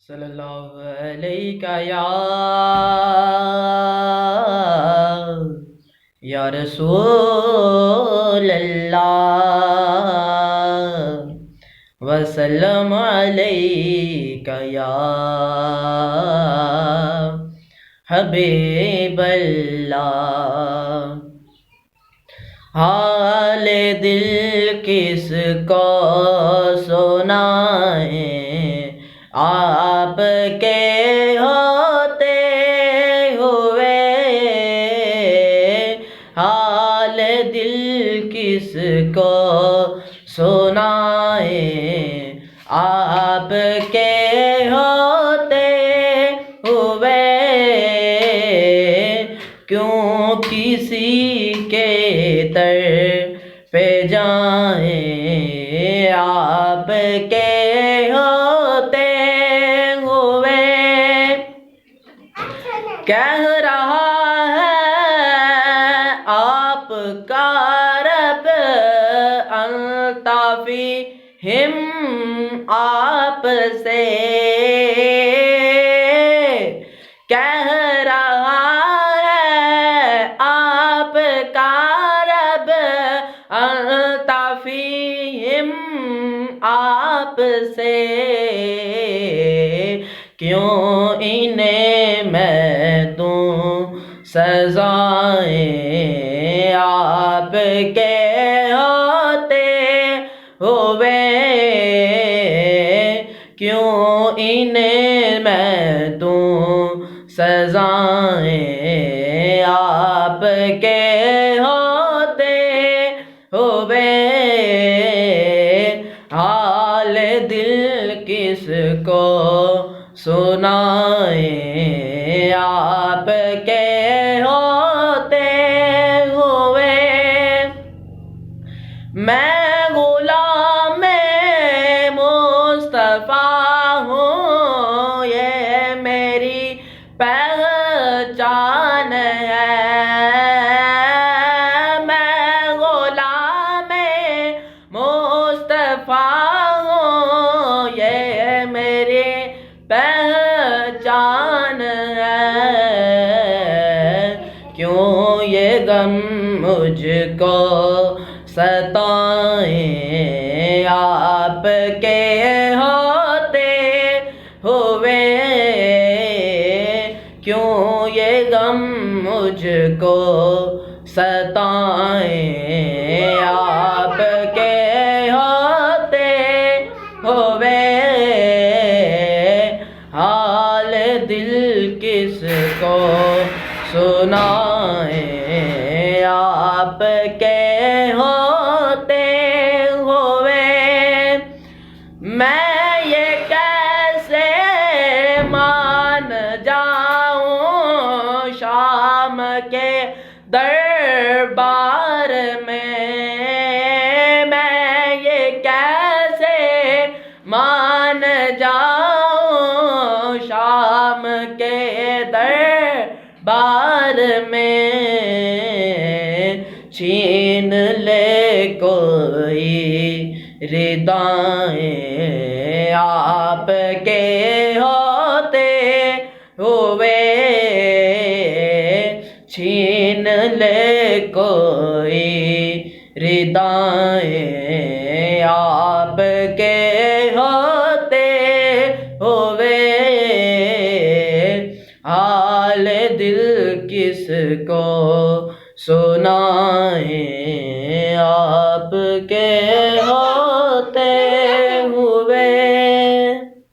صلی اللہ علیہ یا رسول اللہ وسلم علیک یا حبیب اللہ۔ حال دل کس کو سنائیں آپ کے ہوتے ہوئے، حال دل کس کو سنائیں آپ کے ہوتے ہوئے، کیوں کسی کے در پہ جائیں آپ کے ہوتے ہوئے۔ کہہ رہا ہے آپ کا رب الطافہم آپ سے، کہہ رہا آپ کا رب الطافہم آپ سے، کیوں انہیں میں دوں سزائیں آپ کے ہوتے ہوئے، کیوں انہیں میں دوں سزائیں آپ کے ہوتے ہوئے۔ حال دل کس کو سنائیں آپ کے ہوتے ہوئے۔ میں غلام مصطفیٰ ہوں، یہ میری پہچان ہے، میں غلام مصطفیٰ ہوں، یہ میری پہچان ہے، کیوں یہ غم مجھ کو ستائیں آپ کے ہوتے ہوئے، کیوں یہ غم مجھ کو ستائیں آپ کے ہوتے ہوئے۔ حال دل کس کو سنائیں آپ کے ہوتے ہوئے۔ میں یہ کیسے مان جاؤں شام کے دربار میں، میں یہ کیسے مان جاؤں شام کے دربار میں، چھین لے کوئی ردائیں آپ کے ہوتے ہوئے، چھین لے کوئی ردائیں آپ کے ہوتے ہوئے۔ حال دل کس کو سنائیں آپ کے